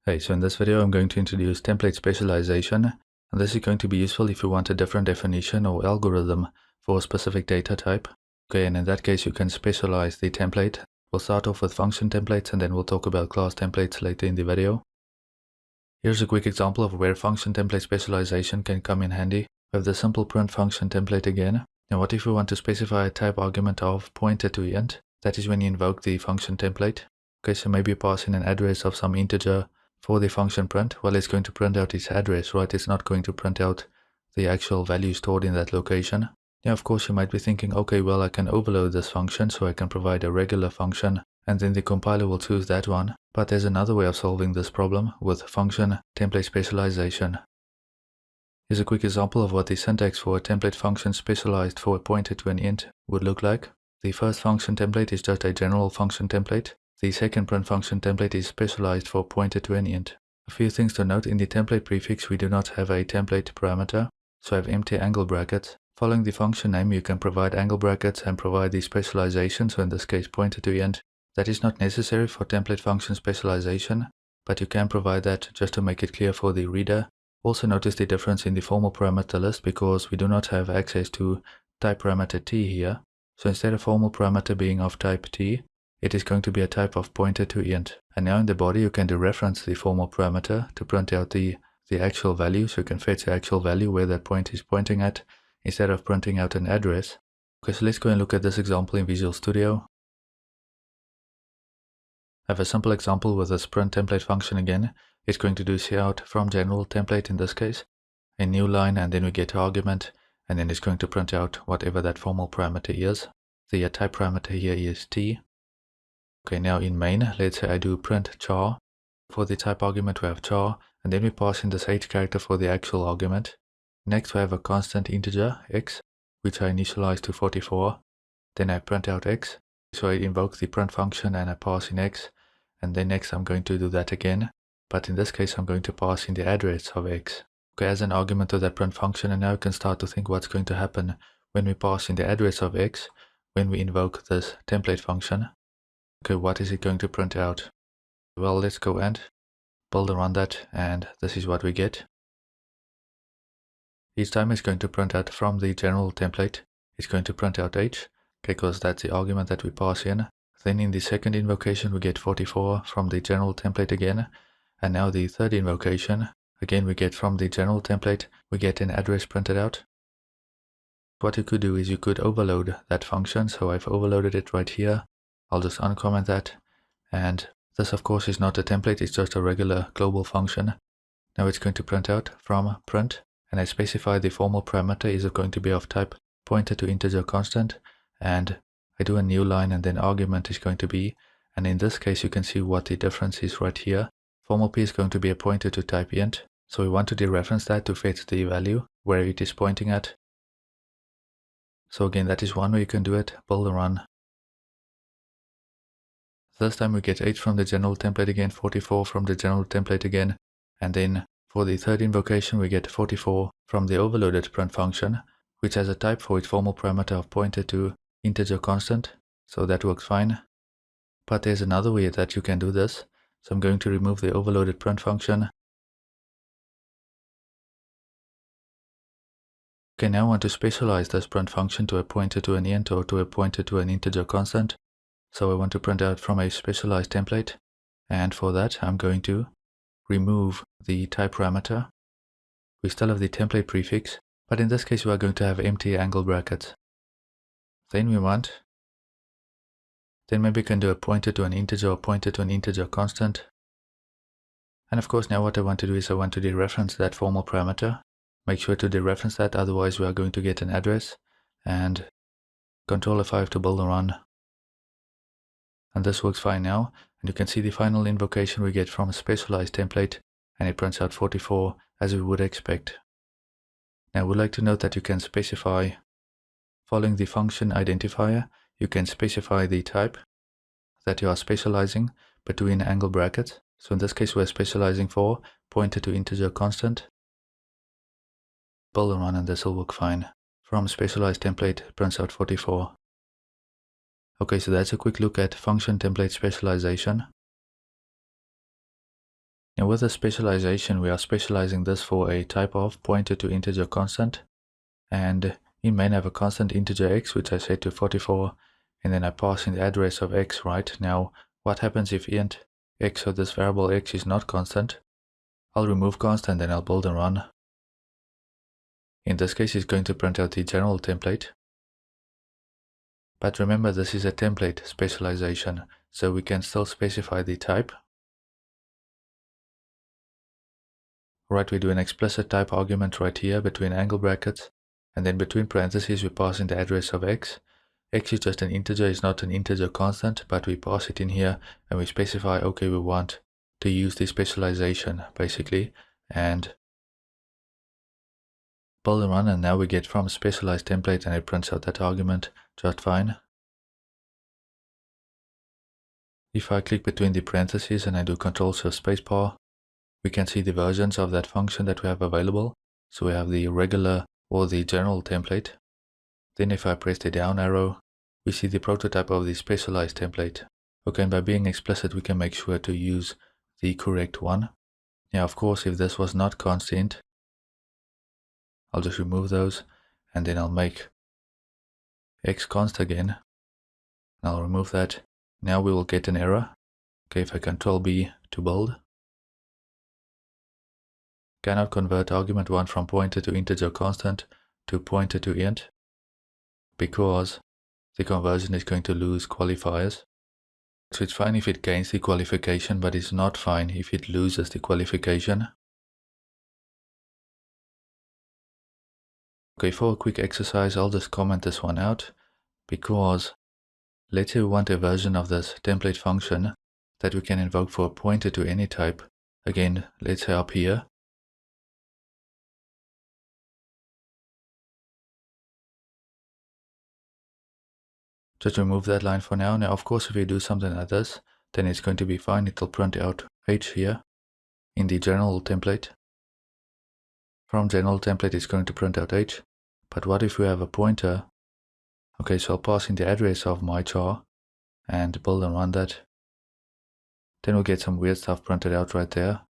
Hey, so in this video I'm going to introduce template specialization, and this is going to be useful if you want a different definition or algorithm for a specific data type. Okay, and in that case you can specialize the template. We'll start off with function templates and then we'll talk about class templates later in the video. Here's a quick example of where function template specialization can come in handy. We have the simple print function template again. Now what if we want to specify a type argument of pointer to int? That is when you invoke the function template. Okay, so maybe pass in an address of some integer for the function print. Well, it's going to print out its address, right? It's not going to print out the actual value stored in that location. Now, of course, you might be thinking, okay, well, I can overload this function so I can provide a regular function, and then the compiler will choose that one. But there's another way of solving this problem with function template specialization. Here's a quick example of what the syntax for a template function specialized for a pointer to an int would look like. The first function template is just a general function template. The second print function template is specialized for pointer to an int. A few things to note: in the template prefix we do not have a template parameter, so I have empty angle brackets. Following the function name you can provide angle brackets and provide the specialization, so in this case pointer to int. That is not necessary for template function specialization, but you can provide that just to make it clear for the reader. Also notice the difference in the formal parameter list because we do not have access to type parameter t here. So instead of formal parameter being of type t, it is going to be a type of pointer to int. And now in the body you can dereference the formal parameter to print out the actual value, so you can fetch the actual value where that point is pointing at instead of printing out an address. Okay, so let's go and look at this example in Visual Studio. I have a simple example with this print template function again. It's going to do cout from general template in this case, a new line, and then we get argument, and then it's going to print out whatever that formal parameter is. The type parameter here is t. Okay, now in main, let's say I do print char. For the type argument we have char, and then we pass in this h character for the actual argument. Next we have a constant integer x, which I initialize to 44. Then I print out x, so I invoke the print function and I pass in x, and then next I'm going to do that again, but in this case I'm going to pass in the address of x. Okay, as an argument to that print function, and now you can start to think what's going to happen when we pass in the address of x when we invoke this template function. Okay, what is it going to print out? Well, let's go and build around that, and this is what we get. Each time it's going to print out from the general template, it's going to print out h, because that's the argument that we pass in. Then in the second invocation we get 44 from the general template again, and now the third invocation, again we get from the general template, we get an address printed out. What you could do is you could overload that function, so I've overloaded it right here. I'll just uncomment that, and this of course is not a template, it's just a regular global function. Now it's going to print out from print, and I specify the formal parameter is going to be of type pointer to integer constant, and I do a new line and then argument is going to be, and in this case you can see what the difference is right here. Formal p is going to be a pointer to type int, so we want to dereference that to fetch the value where it is pointing at. So again, that is one way you can do it. Build and run. This time we get h from the general template again, 44 from the general template again, and then for the third invocation we get 44 from the overloaded print function, which has a type for its formal parameter of pointer to integer constant, so that works fine. But there's another way that you can do this, so I'm going to remove the overloaded print function. Okay, now I want to specialize this print function to a pointer to an int or to a pointer to an integer constant. So I want to print out from a specialized template, and for that I'm going to remove the type parameter. We still have the template prefix, but in this case we are going to have empty angle brackets. Then maybe we can do a pointer to an integer or pointer to an integer constant. And of course now what I want to do is I want to dereference that formal parameter. Make sure to dereference that, otherwise we are going to get an address, and Ctrl F5 to build and run. And this works fine now, and you can see the final invocation we get from a specialized template, and it prints out 44 as we would expect. Now I would like to note that you can specify, following the function identifier, you can specify the type that you are specializing between angle brackets. So in this case we're specializing for pointer to integer constant. Build and run, and this will work fine. From specialized template prints out 44. Okay, so that's a quick look at function template specialization. Now with the specialization, we are specializing this for a type of pointer to integer constant, and in main I have a constant integer x which I set to 44, and then I pass in the address of x. Right now, what happens if int x, so this variable x, is not constant? I'll remove constant, then I'll build and run. In this case, it's going to print out the general template. But remember, this is a template specialization, so we can still specify the type. Right, we do an explicit type argument right here between angle brackets, and then between parentheses we pass in the address of x. X is just an integer, it's not an integer constant, but we pass it in here and we specify, okay, we want to use the specialization basically, and build and run, and now we get from specialized template and it prints out that argument just fine. If I click between the parentheses and I do Ctrl+Shift spacebar, we can see the versions of that function that we have available. So we have the regular or the general template. Then if I press the down arrow, we see the prototype of the specialized template. Okay, and by being explicit, we can make sure to use the correct one. Now, of course, if this was not constant, I'll just remove those, and then I'll make x const again. I'll remove that. Now we will get an error. Okay, if I Ctrl+B to build. Cannot convert argument 1 from pointer to integer constant to pointer to int, because the conversion is going to lose qualifiers. So it's fine if it gains the qualification, but it's not fine if it loses the qualification. Okay, for a quick exercise, I'll just comment this one out, because let's say we want a version of this template function that we can invoke for a pointer to any type. Again, let's say up here. Just remove that line for now. Now, of course, if we do something like this, then it's going to be fine. It'll print out h here in the general template. From general template, it's going to print out h. But what if we have a pointer? Okay, so I'll pass in the address of my char and build and run that. Then we'll get some weird stuff printed out right there.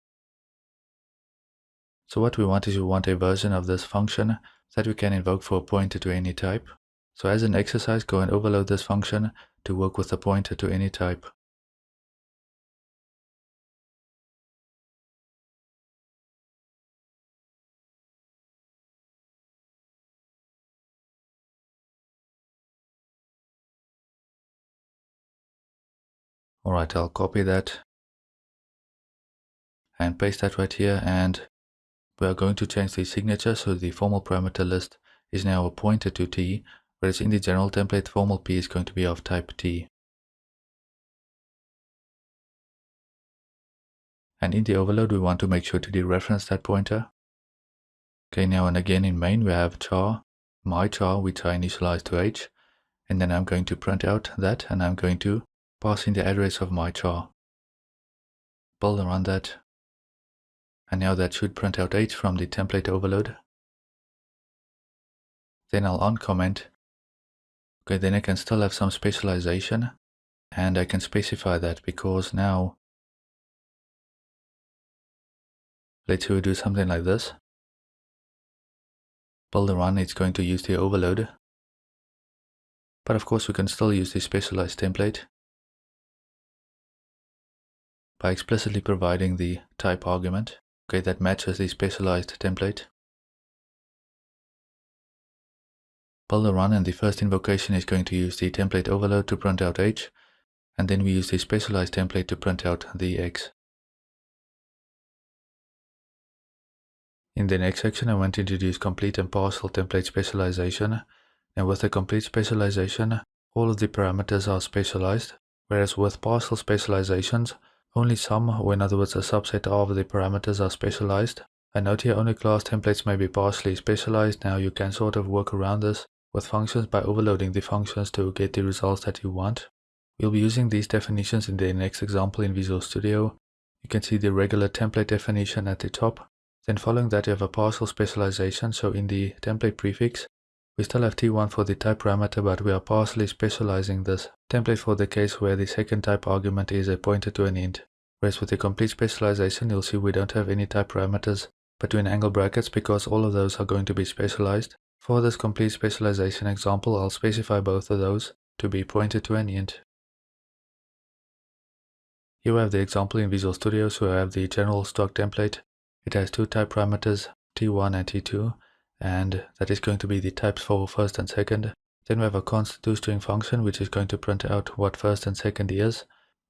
So what we want is we want a version of this function that we can invoke for a pointer to any type. So as an exercise, go and overload this function to work with a pointer to any type. Alright, I'll copy that and paste that right here, and we are going to change the signature, so the formal parameter list is now a pointer to t, whereas in the general template, formal p is going to be of type t. And in the overload, we want to make sure to dereference that pointer. Okay, now and again in main, we have char, my char, which I initialize to h, and then I'm going to print out that, and I'm going to pass in the address of my char. Build and run that. And now that should print out h from the template overload. Then I'll uncomment. Okay, then I can still have some specialization, and I can specify that, because now, let's say we do something like this. Build and run, it's going to use the overload. But of course we can still use the specialized template by explicitly providing the type argument, okay, that matches the specialized template. Build and run, and the first invocation is going to use the template overload to print out h, and then we use the specialized template to print out the x. In the next section, I want to introduce complete and partial template specialization. And with the complete specialization, all of the parameters are specialized, whereas with partial specializations, only some, or in other words a subset of the parameters, are specialized. I note here only class templates may be partially specialized. Now you can sort of work around this with functions by overloading the functions to get the results that you want. We'll be using these definitions in the next example in Visual Studio. You can see the regular template definition at the top. Then following that, you have a partial specialization. So in the template prefix, we still have t1 for the type parameter, but we are partially specializing this template for the case where the second type argument is a pointer to an int. Whereas with the complete specialization, you'll see we don't have any type parameters between angle brackets because all of those are going to be specialized. For this complete specialization example, I'll specify both of those to be pointed to an int. Here we have the example in Visual Studio, so I have the general stock template. It has two type parameters, T1 and T2, and that is going to be the types for first and second. Then we have a const toString function, which is going to print out what first and second is.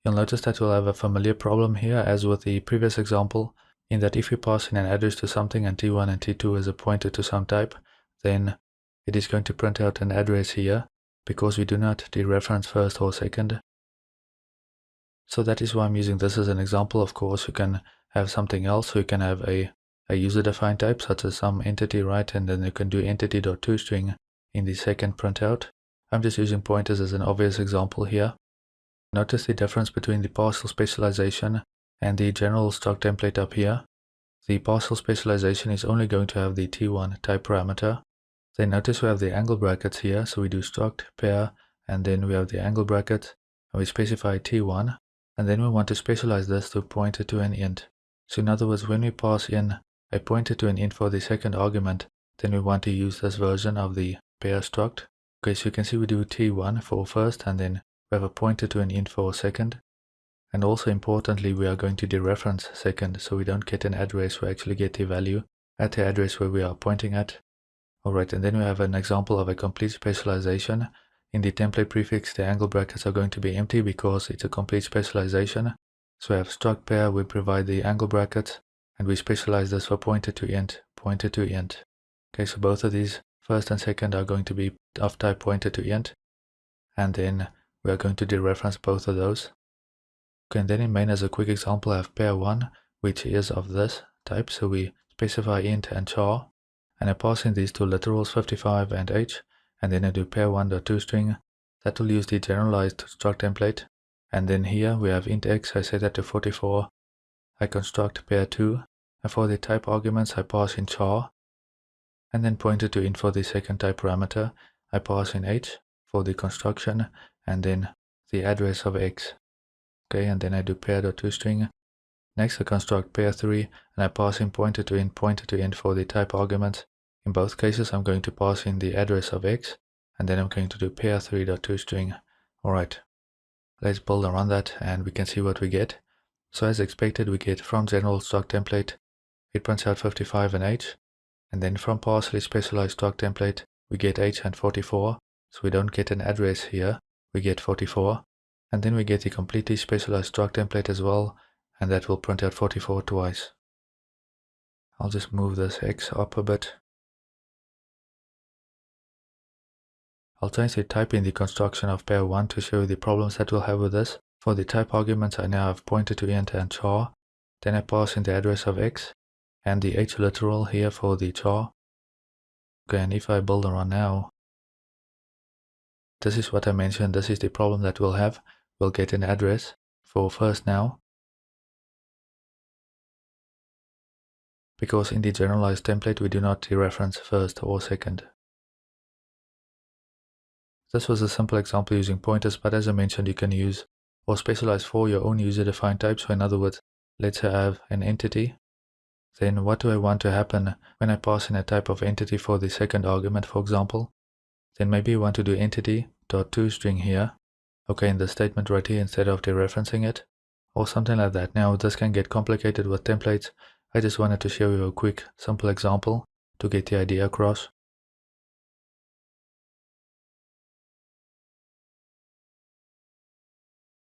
You'll notice that we'll have a familiar problem here as with the previous example, in that if we pass in an address to something and T1 and T2 is a pointer to some type, then it is going to print out an address here because we do not dereference first or second. So that is why I'm using this as an example. Of course, you can have something else. So you can have a user-defined type such as some entity, right? And then you can do entity.toString in the second printout. I'm just using pointers as an obvious example here. Notice the difference between the partial specialization and the general stock template up here. The partial specialization is only going to have the T1 type parameter. Then notice we have the angle brackets here. So we do struct, pair, and then we have the angle brackets, and we specify T1. And then we want to specialize this to pointer to an int. So in other words, when we pass in a pointer to an int for the second argument, then we want to use this version of the pair struct. Okay, so you can see we do T1 for first, and then we have a pointer to an int for second. And also importantly, we are going to dereference second, so we don't get an address, we actually get the value at the address where we are pointing at. Alright, and then we have an example of a complete specialization. In the template prefix, the angle brackets are going to be empty because it's a complete specialization. So we have struct pair, we provide the angle brackets, and we specialize this for pointer to int, pointer to int. Okay, so both of these, first and second, are going to be of type pointer to int. And then we are going to dereference both of those. Okay, and then in main, as a quick example, I have pair1, which is of this type. So we specify int and char, and I pass in these two literals 55 and h. And then I do pair1.toString. That will use the generalized struct template. And then here we have int x, I set that to 44. I construct pair2. And for the type arguments, I pass in char. And then pointer to int for the second type parameter. I pass in h for the construction. And then the address of x. Okay, and then I do pair.toString. Next I construct pair3. And I pass in pointer to int for the type arguments. In both cases, I'm going to pass in the address of x, and then I'm going to do pair3.toString. Alright, let's build and run that, and we can see what we get. So as expected, we get from general stock template, it prints out 55 and h, and then from partially specialized stock template, we get h and 44, so we don't get an address here, we get 44, and then we get the completely specialized stock template as well, and that will print out 44 twice. I'll just move this x up a bit. I'll change the type in the construction of pair1 to show you the problems that we'll have with this. For the type arguments, I now have pointer to int and char. Then I pass in the address of x and the h literal here for the char. Okay, and if I build and run now, this is what I mentioned. This is the problem that we'll have. We'll get an address for first now, because in the generalized template we do not dereference first or second. This was a simple example using pointers, but as I mentioned, you can use or specialize for your own user-defined type. So in other words, let's say I have an entity. Then what do I want to happen when I pass in a type of entity for the second argument, for example? Then maybe you want to do entity.toString here. Okay, in the statement right here instead of dereferencing it, or something like that. Now this can get complicated with templates. I just wanted to show you a quick, simple example to get the idea across.